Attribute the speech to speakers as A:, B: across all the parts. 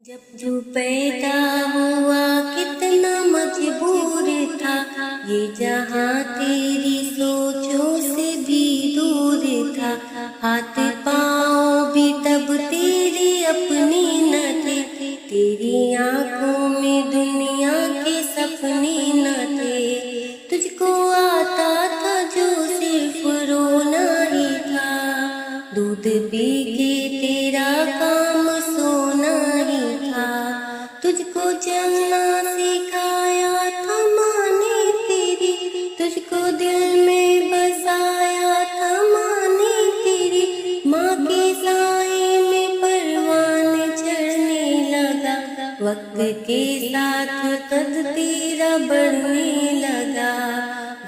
A: जब तू पैदा हुआ कितना मजबूर था, ये जहाँ तेरी सोचों से भी दूर था। हाथ पाँव भी तब तेरे अपने न थे, तेरी आँखों में दुनिया के सपने न थे। तुझको आता था जो सिर्फ रोना ही था, दूध पी के तेरा काम सोना ही था। तुझको चलना सिखाया था माँ ने तेरी, तुझको दिल में बसाया था माँ ने तेरी। माँ के साए में परवान चढ़ने लगा, वक्त के साथ कद तेरा बढ़ने लगा।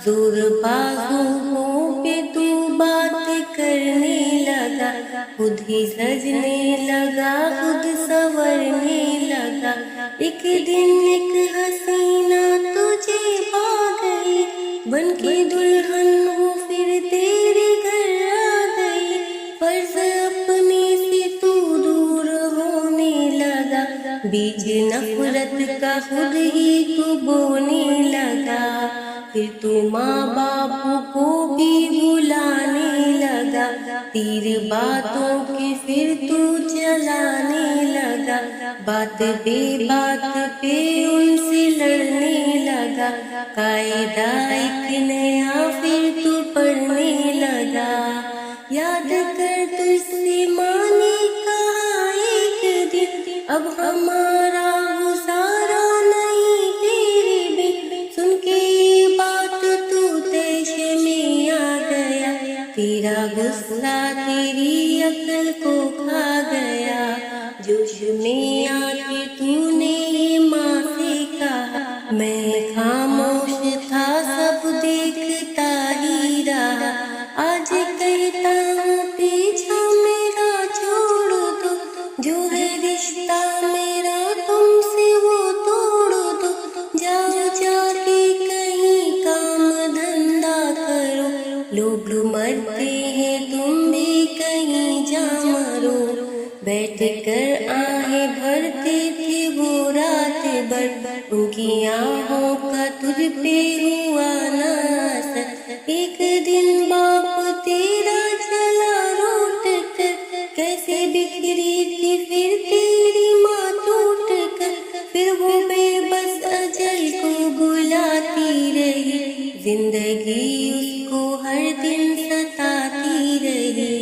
A: जोर बाजुओं पे तू बात करने लगा, खुद ही सजने लगा, खुद संवरने लगा। एक दिन एक हसीना तुझे पा गई, बन के दुल्हन वो फिर तेरे घर आ गई। फर्ज अपने से तू दूर होने लगा, बीज नफरत का खुद ही तू बोने लगा। फिर तू माँ बापू को भी भुलाने लगा, तीर बातों के फिर तू चलाने लगा। बात पे उनसे लड़ने लगा, कायदा एक नया फिर तू पढ़ने लगा। याद कर तुझसे माँ ने कहा एक दिन, अब हमारा गुजारा नहीं तेरे बिन। सुन के बात तू तैश में आ गया, तेरा गुस्सा तेरी अक्ल को खा गया। जोश में आके तूने ये माँ से कहा, मैं खामोश था सब देखता ही रहा। आज कहता हूँ पीछा मेरा छोड़ दो, जो है रिश्ता मेरा तुमसे वो तोड़ दो। जाओ जाके कहीं काम धंधा करो, लोग मरते हैं तुम भी कहीं जा मरो। बैठ कर आहें भरते थे वो रात भर, उनकी आहों का तुझ पे हुआ ना असर। एक दिन बाप तेरा चला रूठ कर, कैसे बिखरी थी फिर तेरी माँ टूट कर। फिर वो बेबस अजल को बुलाती रही, जिंदगी उसको हर दिन सताती रही।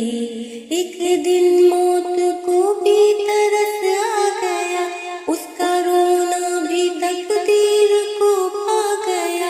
A: एक दिन मौत को भी तरस आ गया, उसका रोना भी तकदीर को पा गया।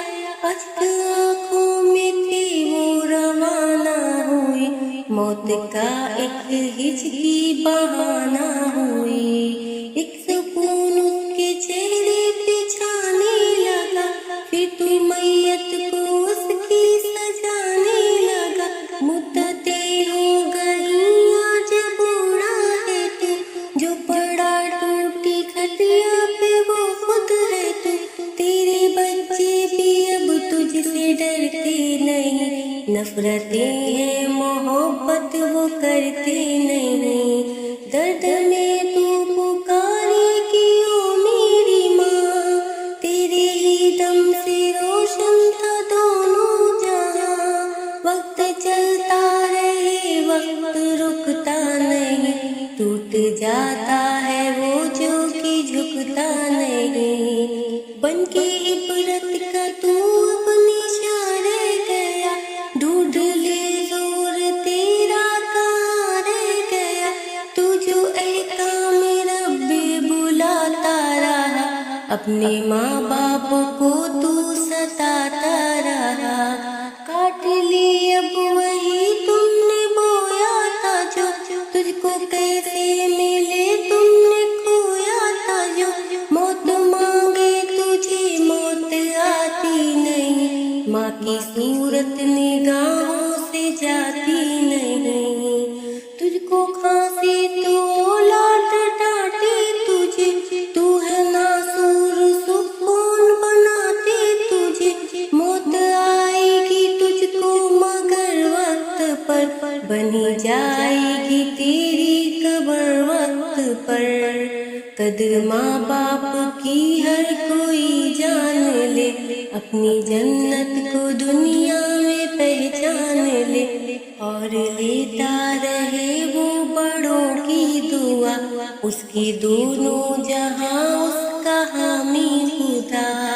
A: अश्क आँखों में थे वो रवाना हुई, मौत का एक हिचकी बहाना हुई। एक सुकून उसके चेहरे पे छाने लगा, फिर तू मैयत को उसकी सजाने लगा। मुद्दतें हो गई आज बूढ़ा है तू, जो पड़ा टूटी खटिया पे वो खुद है तू। तेरे बच्चे भी अब तुझसे डरते नहीं, नफरतें हैं मोहब्बत वो करते नहीं। दर्द में तू पुकारे कि ओ मेरी माँ, तेरे ही दम से रोशन था दोनों जहां। वक्त चलता रहे वक्त रुकता नहीं, टूट जाता है वो जो कि झुकता नहीं। बन के इबरत का तू अपनी शारे गया, ढूंढ ले जोर तेरा कहाँ रह गया। तू जो एहकाम रब्बे बुलाता रहा, अपने माँ बाप को तू सताता रहा। काट ली अब वही तुमने बोया था जो, तुझको कैसे मिले तुमने खोया था जो। मौत मांगे तुझे मौत आती नहीं, माँ की सूरत निगाहों से जाती नहीं। तुझको खांसी तो औलाद डांटे तुझे, तू है नासूर सुकून बनाते तुझे। मौत قدر ماں باپ کی ہر کوئی جان لے، اپنی جنت کو دنیا میں پہچان لے، اور لیتا رہے وہ بڑوں کی دعا، اس کی دونوں جہاں اس کا حامی خدا۔